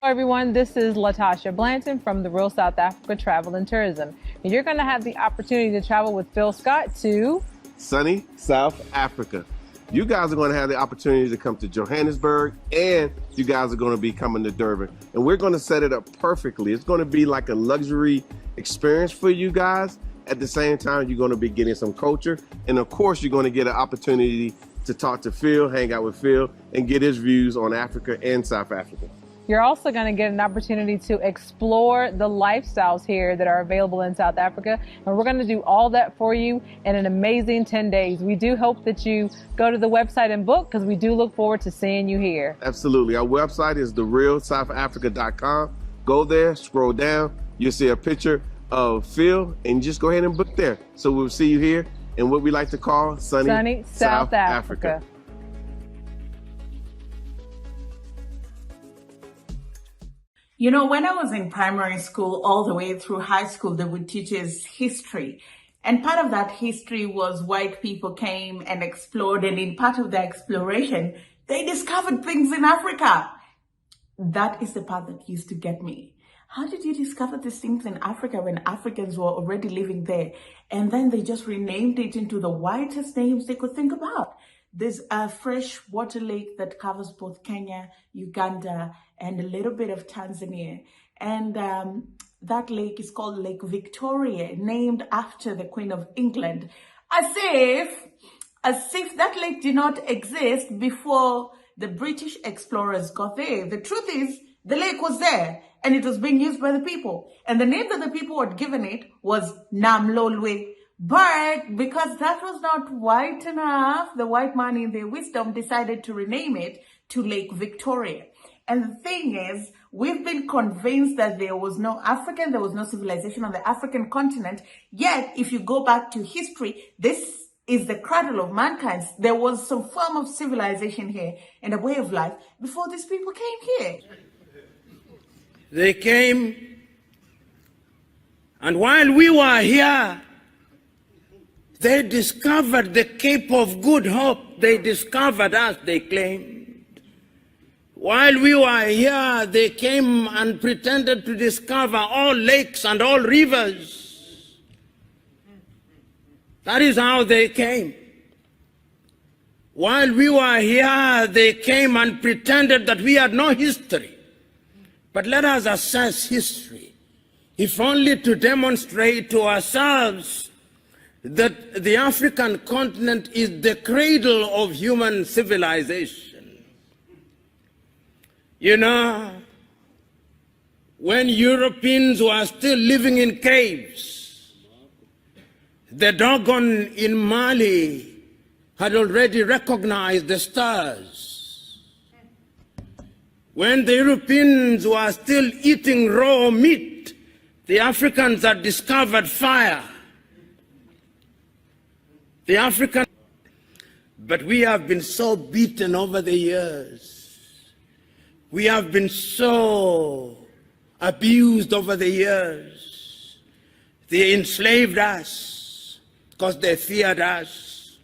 Hello everyone, this is Latasha Blanton from the Real South Africa Travel and Tourism. And you're going to have the opportunity to travel with Phil Scott to sunny South Africa. You guys are going to have the opportunity to come to Johannesburg, and you guys are going to be coming to Durban. And we're going to set it up perfectly. It's going to be like a luxury experience for you guys. At the same time, you're going to be getting some culture. And of course, you're going to get an opportunity to talk to Phil, hang out with Phil, and get his views on Africa and South Africa. You're also going to get an opportunity to explore the lifestyles here that are available in South Africa. And we're going to do all that for you in an amazing 10 days. We do hope that you go to the website and book, because we do look forward to seeing you here. Absolutely. Our website is therealsouthafrica.com. Go there, scroll down. You'll see a picture of Phil, and just go ahead and book there. So we'll see you here in what we like to call sunny South Africa. You know, when I was in primary school all the way through high school, they would teach us history. And part of that history was white people came and explored, and in part of their exploration, they discovered things in Africa. That is the part that used to get me. How did you discover these things in Africa when Africans were already living there? And then they just renamed it into the whitest names they could think about. There's a freshwater lake that covers both Kenya, Uganda, and a little bit of Tanzania. And that lake is called Lake Victoria, named after the Queen of England. As if that lake did not exist before the British explorers got there. The truth is, the lake was there, and it was being used by the people. And the name that the people had given it was Namlolwe. But because that was not white enough, the white man in their wisdom decided to rename it to Lake Victoria. And the thing is, we've been convinced that there was no civilization on the African continent. Yet, if you go back to history, this is the cradle of mankind. There was some form of civilization here and a way of life before these people came here. They came, and while we were here, they discovered the Cape of Good Hope. They discovered us, they claimed. While we were here, they came and pretended to discover all lakes and all rivers. That is how they came. While we were here, they came and pretended that we had no history. But let us assess history, if only to demonstrate to ourselves that the African continent is the cradle of human civilization. You know, when Europeans were still living in caves, the Dogon in Mali had already recognized the stars. When the Europeans were still eating raw meat, the Africans had discovered fire. But we have been so beaten over the years. We have been so abused over the years. They enslaved us because they feared us.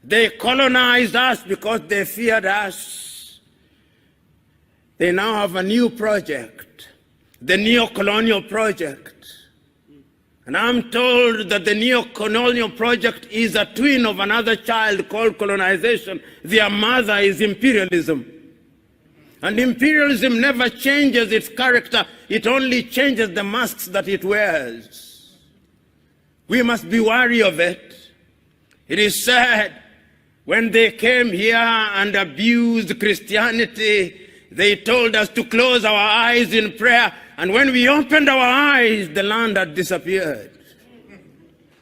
They colonized us because they feared us. They now have a new project, the neo-colonial project. And I'm told that the neo-colonial project is a twin of another child called colonization. Their mother is imperialism. And imperialism never changes its character. It only changes the masks that it wears. We must be wary of it. It is sad, when they came here and abused Christianity, they told us to close our eyes in prayer. And when we opened our eyes, the land had disappeared.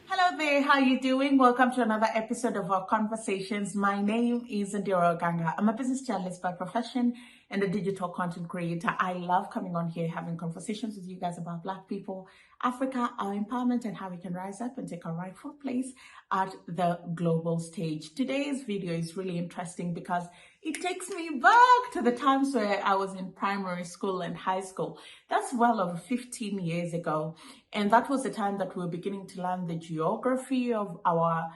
Hello there, how are you doing? Welcome to another episode of our conversations. My name is Ondiro Oganga. I'm a business journalist by profession and a digital content creator. I love coming on here, having conversations with you guys about Black people, Africa, our empowerment, and how we can rise up and take our rightful place at the global stage. Today's video is really interesting because it takes me back to the times where I was in primary school and high school. That's well over 15 years ago. And that was the time that we were beginning to learn the geography of our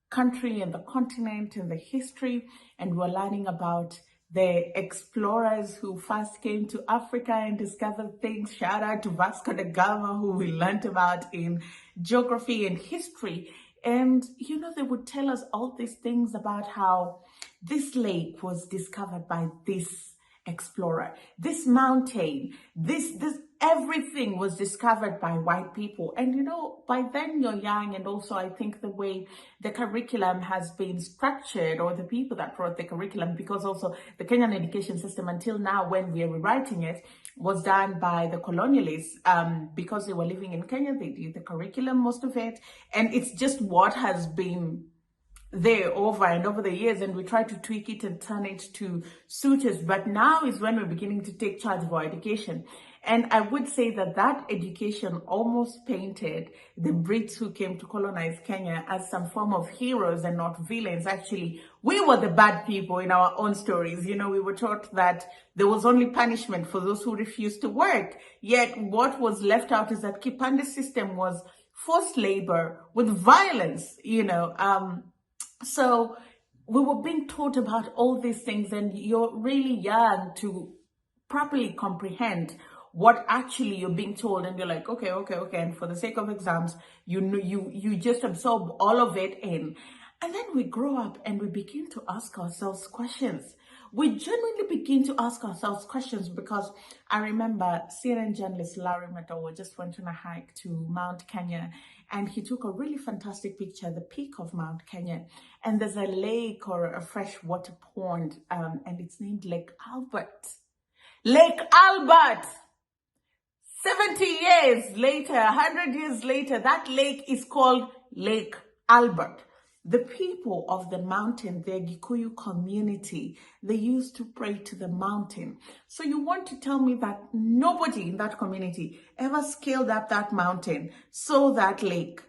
country and the continent and the history. And we're learning about the explorers who first came to Africa and discovered things. Shout out to Vasco da Gama, who we learned about in geography and history. And, they would tell us all these things about how this lake was discovered by this explorer, this mountain, this everything was discovered by white people. And by then you're young, and also I think the way the curriculum has been structured, or the people that wrote the curriculum, because also the Kenyan education system until now, when we are rewriting it, was done by the colonialists, because they were living in Kenya. They did the curriculum, most of it, and it's just what has been there over and over the years, and we try to tweak it and turn it to suit us. But now is when we're beginning to take charge of our education. And I would say that education almost painted the Brits who came to colonize Kenya as some form of heroes and not villains. Actually, we were the bad people in our own stories. We were taught that there was only punishment for those who refused to work. Yet what was left out is that Kipande's system was forced labor with violence, So we were being taught about all these things, and you're really young to properly comprehend what actually you're being told, and you're like, okay. And for the sake of exams, you just absorb all of it in. And then we grow up and we begin to ask ourselves questions. We genuinely begin to ask ourselves questions, because I remember CNN journalist Larry Madowo just went on a hike to Mount Kenya, and he took a really fantastic picture, the peak of Mount Kenya. And there's a lake or a freshwater pond, and it's named Lake Albert. Lake Albert! 70 years later, 100 years later, that lake is called Lake Albert. The people of the mountain, the Gikuyu community, they used to pray to the mountain. So you want to tell me that nobody in that community ever scaled up that mountain, saw that lake?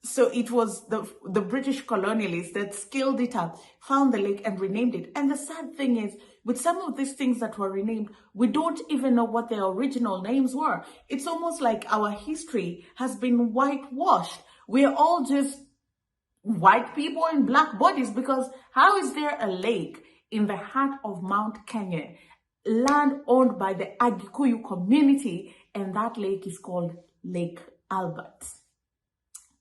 So it was the British colonialists that scaled it up, found the lake and renamed it. And the sad thing is, with some of these things that were renamed, we don't even know what their original names were. It's almost like our history has been whitewashed. We're all just white people in black bodies, because how is there a lake in the heart of Mount Kenya, land owned by the Agikuyu community, and that lake is called Lake Albert?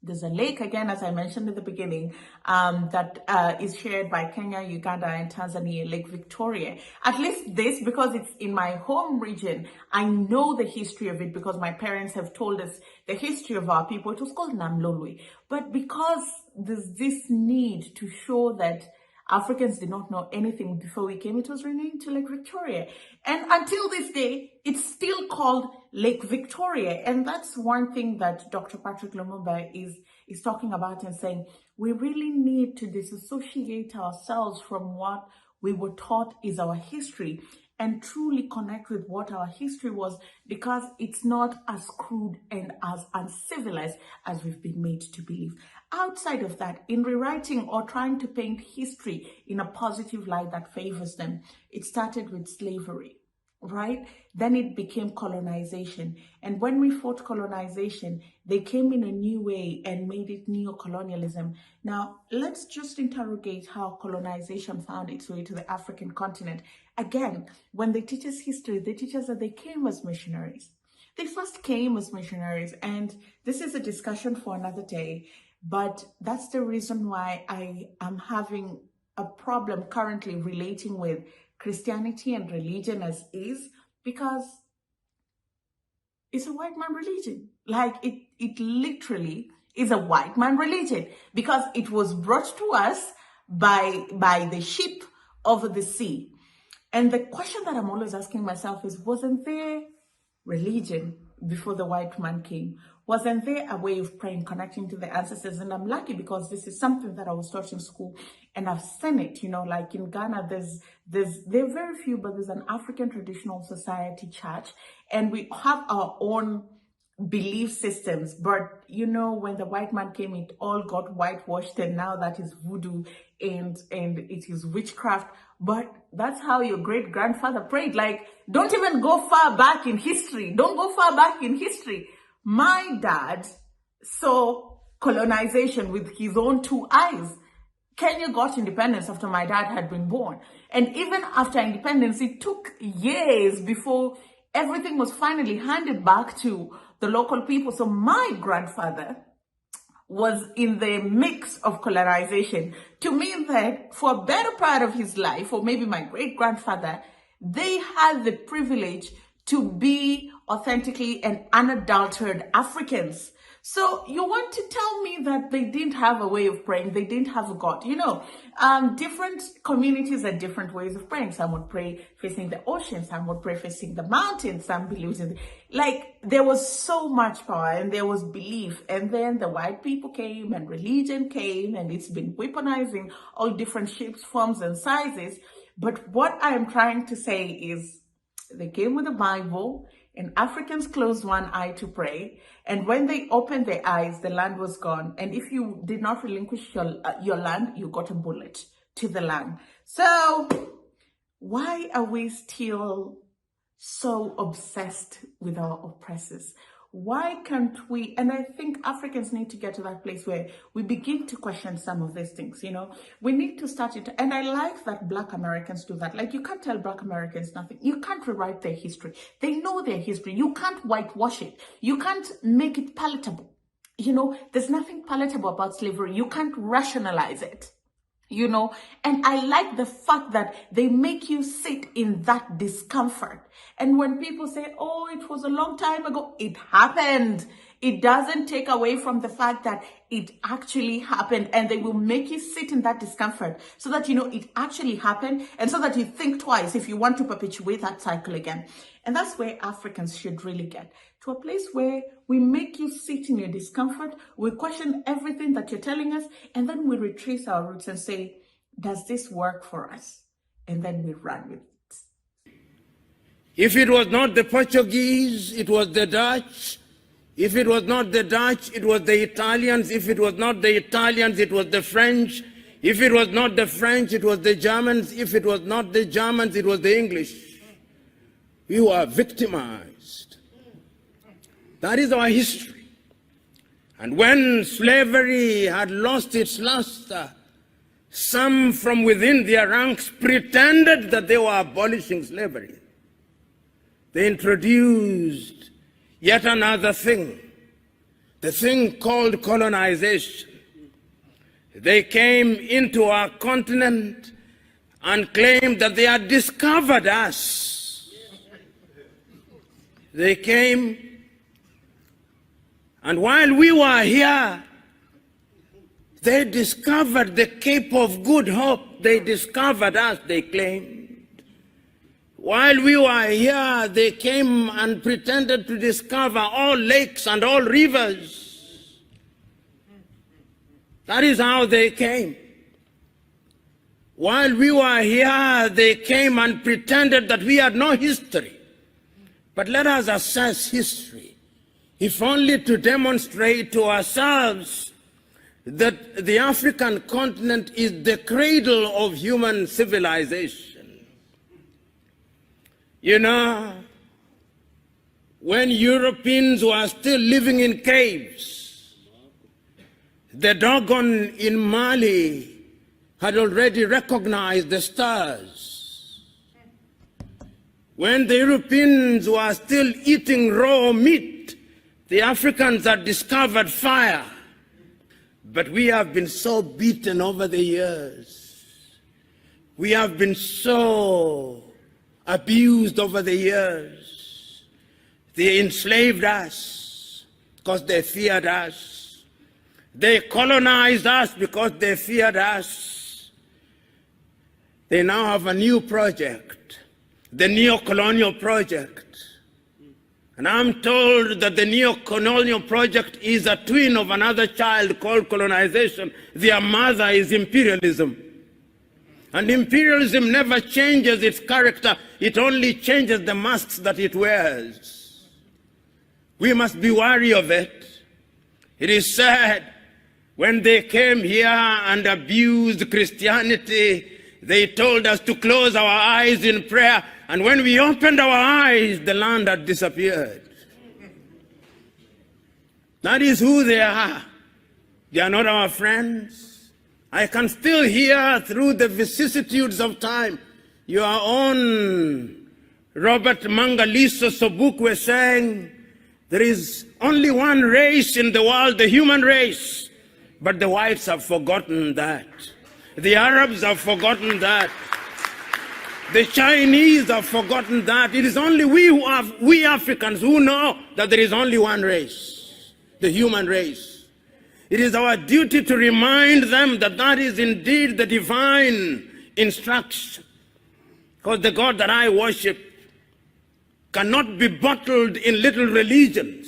There's a lake, again, as I mentioned at the beginning, that is shared by Kenya, Uganda, and Tanzania, Lake Victoria. At least this, because it's in my home region, I know the history of it, because my parents have told us the history of our people. It was called Namlolwe. But because there's this need to show that Africans did not know anything before we came, it was renamed to Lake Victoria. And until this day, it's still called Lake Victoria. And that's one thing that Dr. Patrick Lumumba is talking about, and saying we really need to disassociate ourselves from what we were taught is our history, and truly connect with what our history was, because it's not as crude and as uncivilized as we've been made to believe. Outside of that, in rewriting or trying to paint history in a positive light that favors them, it started with slavery, right? Then it became colonization. And when we fought colonization, they came in a new way and made it neo-colonialism. Now, let's just interrogate how colonization found its way to the African continent. Again, when they teach us history, they teach us that they came as missionaries. They first came as missionaries, and this is a discussion for another day. But that's the reason why I am having a problem currently relating with Christianity and religion as is, because it's a white man religion. Like it literally is a white man religion, because it was brought to us by the ship over the sea. And the question that I'm always asking myself is, wasn't there religion before the white man came? Wasn't there a way of praying, connecting to the ancestors? And I'm lucky, because this is something that I was taught in school, and I've seen it, like in Ghana, there are very few, but there's an African Traditional Society church, and we have our own belief systems. But when the white man came, it all got whitewashed, and now that is voodoo and it is witchcraft. But that's how your great grandfather prayed. Like, don't even go far back in history. Don't go far back in history. My dad saw colonization with his own two eyes. Kenya got independence after my dad had been born. And even after independence, it took years before everything was finally handed back to the local people. So my grandfather was in the mix of colonization, to mean that for a better part of his life, or maybe my great-grandfather, they had the privilege to be authentically and unadulterated Africans. So you want to tell me that they didn't have a way of praying, they didn't have a God. You know, different communities had different ways of praying. Some would pray facing the ocean, some would pray facing the mountains, some believed in, like, there was so much power and there was belief. And then the white people came and religion came, and it's been weaponizing all different shapes, forms, and sizes. But what I am trying to say is, they came with the Bible, and Africans closed one eye to pray. And when they opened their eyes, the land was gone. And if you did not relinquish your land, you got a bullet to the land. So why are we still so obsessed with our oppressors? Why can't we? And I think Africans need to get to that place where we begin to question some of these things, you know. We need to start it. And I like that Black Americans do that. Like, you can't tell Black Americans nothing. You can't rewrite their history. They know their history. You can't whitewash it. You can't make it palatable. You know, there's nothing palatable about slavery. You can't rationalize it. You know, and I like the fact that they make you sit in that discomfort. And when people say, oh, it was a long time ago, it happened. It doesn't take away from the fact that it actually happened, and they will make you sit in that discomfort so that you know it actually happened, and so that you think twice if you want to perpetuate that cycle again. And that's where Africans should really get to, a place where we make you sit in your discomfort, we question everything that you're telling us, and then we retrace our roots and say, does this work for us? And then we run with it. If it was not the Portuguese, it was the Dutch. If it was not the Dutch, it was the Italians. If it was not the Italians, it was the French. If it was not the French, it was the Germans. If it was not the Germans, it was the English. We were victimized. That is our history. And when slavery had lost its luster, some from within their ranks pretended that they were abolishing slavery. They introduced yet another thing, the thing called colonization. They came into our continent and claimed that they had discovered us. They came, and while we were here, they discovered the Cape of Good Hope. They discovered us, they claimed. While we were here, they came and pretended to discover all lakes and all rivers. That is how they came. While we were here, they came and pretended that we had no history. But let us assess history, if only to demonstrate to ourselves that the African continent is the cradle of human civilization. You know, when Europeans were still living in caves, the Dogon in Mali had already recognized the stars. When the Europeans were still eating raw meat, the Africans had discovered fire. But we have been so beaten over the years. We have been so abused over the years. They enslaved us because they feared us. They colonized us because they feared us. They now have a new project, the neo-colonial project. And I'm told that the neo-colonial project is a twin of another child called colonization. Their mother is imperialism. And imperialism never changes its character. It only changes the masks that it wears. We must be wary of it. It is said, when they came here and abused Christianity, they told us to close our eyes in prayer. And when we opened our eyes, the land had disappeared. That is who they are. They are not our friends. I can still hear through the vicissitudes of time Your own Robert Mangaliso Sobukwe saying, there is only one race in the world, the human race. But the whites have forgotten that. The Arabs have forgotten that. The Chinese have forgotten that. It is only we Africans who know that there is only one race, the human race. It is our duty to remind them that that is indeed the divine instruction. Because the God that I worship cannot be bottled in little religions.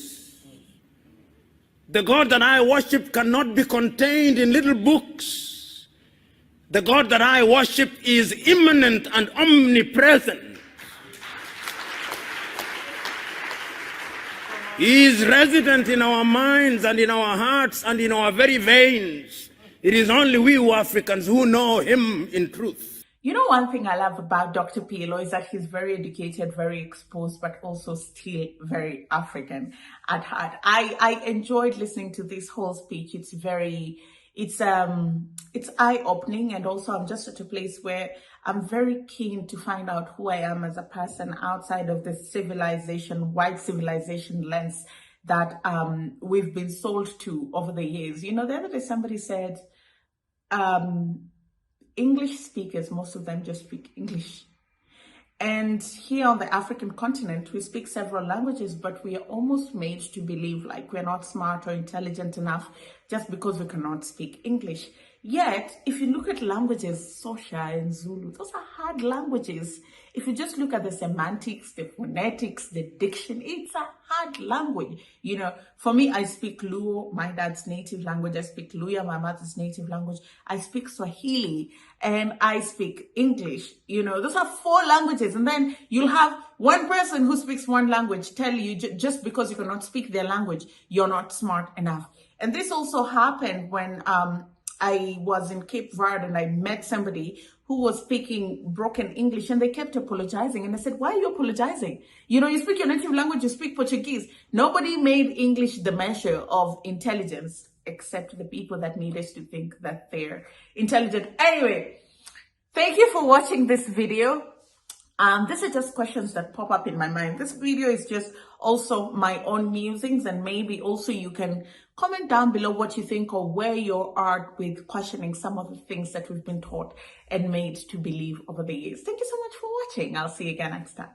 The God that I worship cannot be contained in little books. The God that I worship is immanent and omnipresent. He is resident in our minds and in our hearts and in our very veins. It is only we Africans who know him in truth. You know, one thing I love about Dr. PLO is that he's very educated, very exposed, but also still very African at heart. I enjoyed listening to this whole speech. It's eye-opening, and also I'm just at a place where I'm very keen to find out who I am as a person outside of the civilization, white civilization lens that we've been sold to over the years. You know, the other day somebody said, English speakers, most of them just speak English. And here on the African continent, we speak several languages, but we are almost made to believe like we're not smart or intelligent enough just because we cannot speak English. Yet, if you look at languages, Xhosa and Zulu, those are hard languages. If you just look at the semantics, the phonetics, the diction, it's a hard language. You know, for me, I speak Luo, my dad's native language. I speak Luya, my mother's native language. I speak Swahili, and I speak English. You know, those are 4 languages. And then you'll have one person who speaks one language tell you just because you cannot speak their language, you're not smart enough. And this also happened when I was in Cape Verde and I met somebody who was speaking broken English, and they kept apologizing. And I said, why are you apologizing? You know, you speak your native language, you speak Portuguese. Nobody made English the measure of intelligence except the people that need us to think that they're intelligent. Anyway, thank you for watching this video. These are just questions that pop up in my mind. This video is just also my own musings, and maybe also you can comment down below what you think or where you are with questioning some of the things that we've been taught and made to believe over the years. Thank you so much for watching. I'll see you again next time.